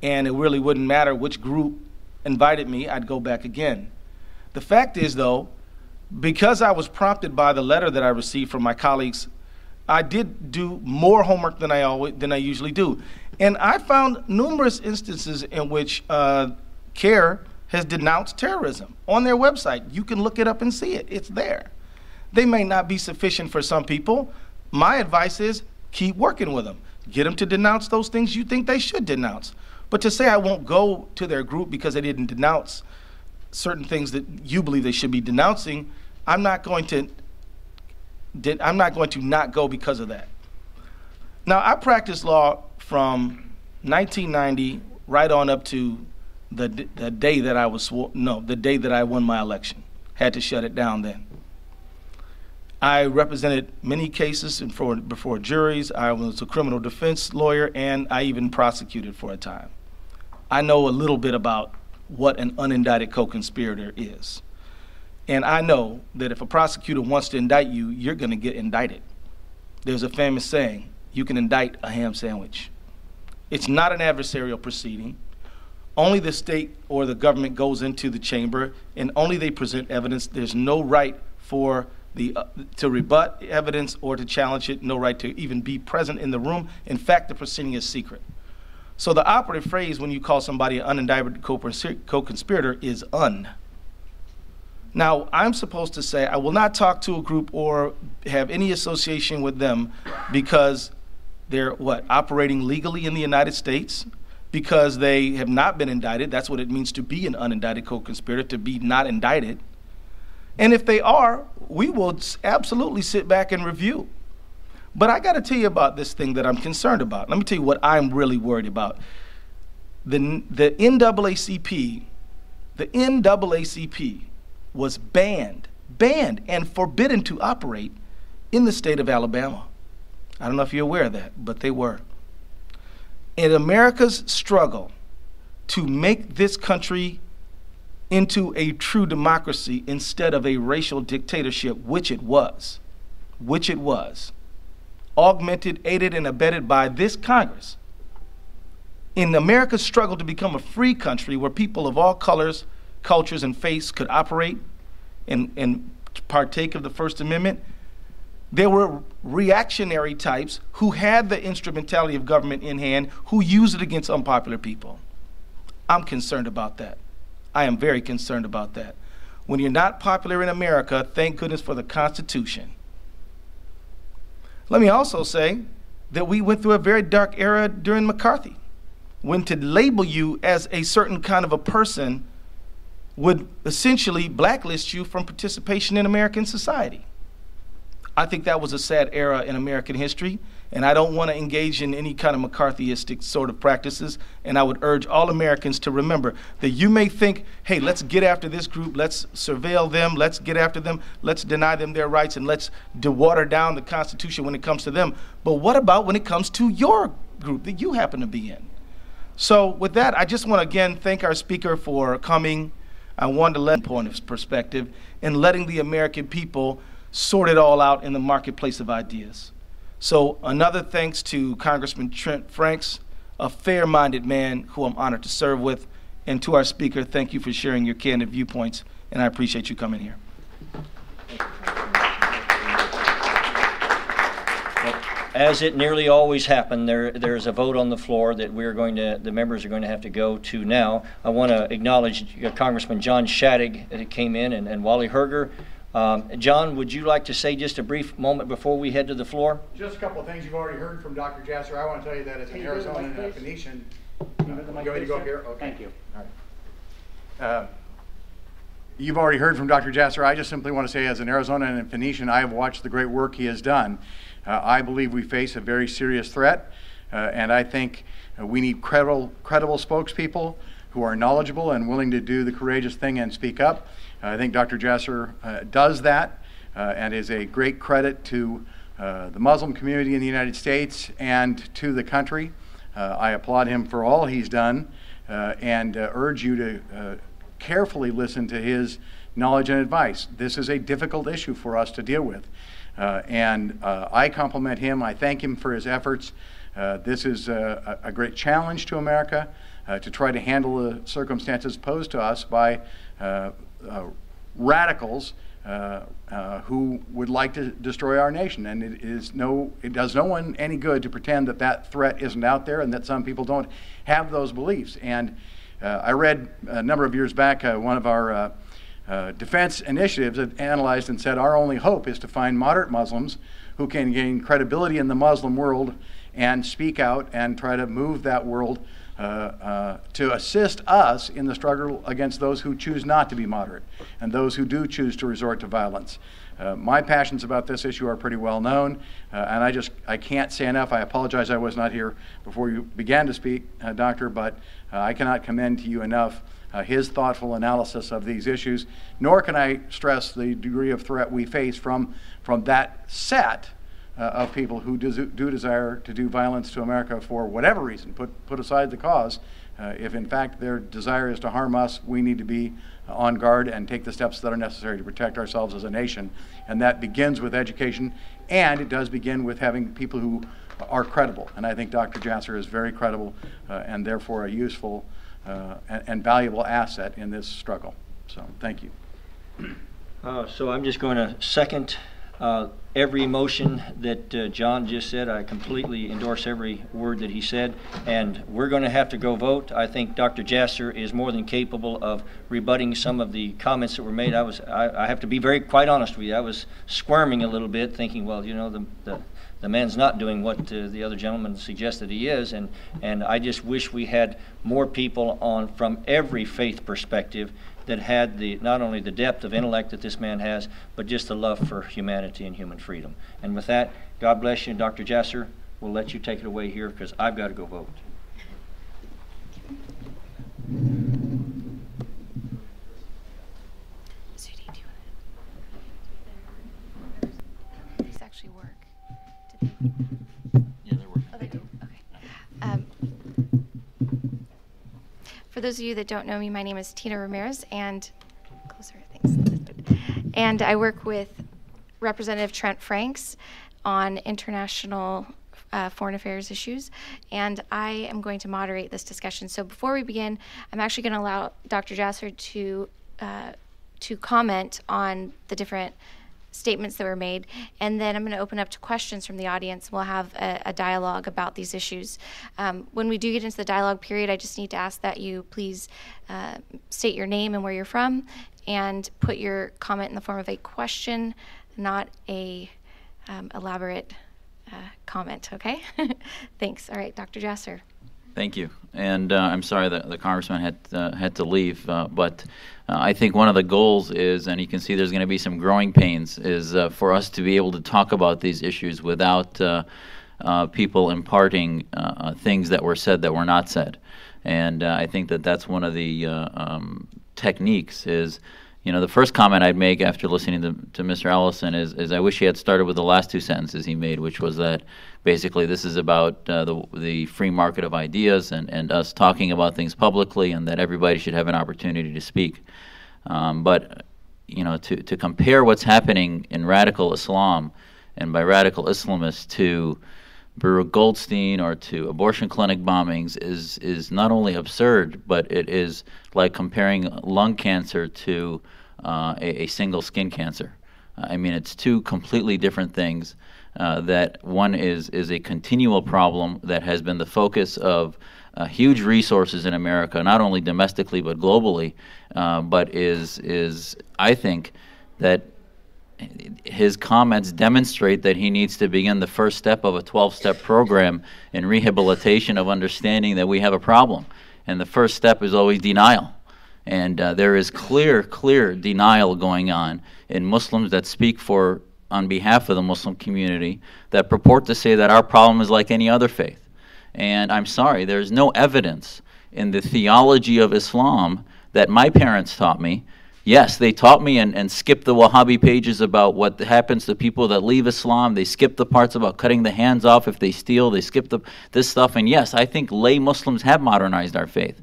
and it really wouldn't matter which group invited me, I'd go back again. The fact is, though, because I was prompted by the letter that I received from my colleagues, I did do more homework than I usually do. And I found numerous instances in which CAIR has denounced terrorism on their website. You can look it up and see it. It's there. They may not be sufficient for some people. My advice is keep working with them. Get them to denounce those things you think they should denounce. But to say I won't go to their group because they didn't denounce certain things that you believe they should be denouncing, I'm not going to not go because of that. Now, I practiced law from 1990 right on up to the day that the day that I won my election. Had to shut it down then. I represented many cases before juries. I was a criminal defense lawyer, and I even prosecuted for a time. I know a little bit about what an unindicted co-conspirator is. And I know that if a prosecutor wants to indict you, you're going to get indicted. There's a famous saying, you can indict a ham sandwich. It's not an adversarial proceeding. Only the state or the government goes into the chamber, and only they present evidence. There's no right for to rebut evidence or to challenge it, no right to even be present in the room. In fact, the proceeding is secret. So the operative phrase when you call somebody an unindicted co-conspirator is un. Now, I'm supposed to say I will not talk to a group or have any association with them because they're, operating legally in the United States, because they have not been indicted. That's what it means to be an unindicted co-conspirator, to be not indicted. And if they are, we will absolutely sit back and review. But I got to tell you about this thing that I'm concerned about. Let me tell you what I'm really worried about. The NAACP was banned and forbidden to operate in the state of Alabama. I don't know if you're aware of that, but they were. In America's struggle to make this country into a true democracy instead of a racial dictatorship, which it was, augmented, aided, and abetted by this Congress. In America's struggle to become a free country where people of all colors, cultures, and faiths could operate and partake of the First Amendment, there were reactionary types who had the instrumentality of government in hand, who used it against unpopular people. I'm concerned about that. I am very concerned about that. When you're not popular in America, thank goodness for the Constitution. Let me also say that we went through a very dark era during McCarthy, when to label you as a certain kind of a person would essentially blacklist you from participation in American society. I think that was a sad era in American history, and I don't want to engage in any kind of McCarthyistic sort of practices, and I would urge all Americans to remember that you may think, hey, let's get after this group, let's surveil them, let's get after them, let's deny them their rights, and let's water down the Constitution when it comes to them. But what about when it comes to your group that you happen to be in? So with that, I just want to again thank our speaker for coming. I wanted to let point of perspective and letting the American people sort it all out in the marketplace of ideas. So another thanks to Congressman Trent Franks, a fair-minded man who I'm honored to serve with, and to our speaker, thank you for sharing your candid viewpoints, and I appreciate you coming here. As it nearly always happens, there's a vote on the floor that the members are going to have to go to now. I want to acknowledge Congressman John Shadegg that came in, and Wally Herger. John, would you like to say just a brief moment before we head to the floor? Just a couple of things you've already heard from Dr. Jasser. I want to tell you that as an Arizonan and a Phoenician, you want me to go up here? Okay. Thank you. All right. You've already heard from Dr. Jasser. I just simply want to say as an Arizona and a Phoenician, I have watched the great work he has done. I believe we face a very serious threat, and I think we need credible spokespeople who are knowledgeable and willing to do the courageous thing and speak up. I think Dr. Jasser does that and is a great credit to the Muslim community in the United States and to the country. I applaud him for all he's done and urge you to carefully listen to his knowledge and advice. This is a difficult issue for us to deal with. And I compliment him. I thank him for his efforts. This is a great challenge to America to try to handle the circumstances posed to us by radicals who would like to destroy our nation. And it does no one any good to pretend that that threat isn't out there and that some people don't have those beliefs. And I read a number of years back one of our defense initiatives that analyzed and said our only hope is to find moderate Muslims who can gain credibility in the Muslim world and speak out and try to move that world to assist us in the struggle against those who choose not to be moderate and those who do choose to resort to violence. My passions about this issue are pretty well known, and I can't say enough. I apologize I was not here before you began to speak, Doctor, but I cannot commend to you enough his thoughtful analysis of these issues, nor can I stress the degree of threat we face from that set of people who do desire to do violence to America for whatever reason. Put aside the cause. If in fact their desire is to harm us, we need to be on guard and take the steps that are necessary to protect ourselves as a nation. And that begins with education, and it does begin with having people who are credible. And I think Dr. Jasser is very credible and therefore a useful and valuable asset in this struggle. So thank you. So I'm just going to second every motion that John just said. I completely endorse every word that he said, and we're going to have to go vote. I think Dr. Jasser is more than capable of rebutting some of the comments that were made. I have to be quite honest with you. I was squirming a little bit, thinking, well, you know, the man's not doing what the other gentleman suggested he is, and I just wish we had more people from every faith perspective that had not only the depth of intellect that this man has, but just the love for humanity and human freedom. And with that, God bless you, and Dr. Jasser, we'll let you take it away here because I've got to go vote. Zuhdi, do you want to? These actually work. Did they? Yeah, they're working. Oh, they do. Okay. For those of you that don't know me, my name is Tina Ramirez, and and I work with Representative Trent Franks on international foreign affairs issues, and I am going to moderate this discussion. So before we begin, I'm actually going to allow Dr. Jasser to comment on the different statements that were made, and then I'm going to open up to questions from the audience. We'll have a dialogue about these issues. When we do get into the dialogue period, I just need to ask that you please state your name and where you're from, and put your comment in the form of a question, not a elaborate comment, okay? Thanks. All right, Dr. Jasser. Thank you. And I'm sorry that the congressman had to leave, but I think one of the goals is, and you can see there's going to be some growing pains, is for us to be able to talk about these issues without people imparting things that were said that were not said. And I think that that's one of the techniques is, you know, the first comment I'd make after listening to Mr. Ellison is I wish he had started with the last two sentences he made, which was that basically this is about the free market of ideas and us talking about things publicly, and that everybody should have an opportunity to speak. But, you know, to compare what's happening in radical Islam, and by radical Islamists, to Baruch Goldstein or to abortion clinic bombings is not only absurd, but it is like comparing lung cancer to a single skin cancer. I mean, it's two completely different things. That one is a continual problem that has been the focus of huge resources in America, not only domestically but globally, but is I think that his comments demonstrate that he needs to begin the first step of a 12-step program in rehabilitation of understanding that we have a problem. And the first step is always denial. And there is clear denial going on in Muslims that speak on behalf of the Muslim community that purport to say that our problem is like any other faith. And I'm sorry, there's no evidence in the theology of Islam that my parents taught me. Yes, they taught me and skipped the Wahhabi pages about what happens to people that leave Islam. They skip the parts about cutting the hands off if they steal. They skip this stuff. And yes, I think lay Muslims have modernized our faith.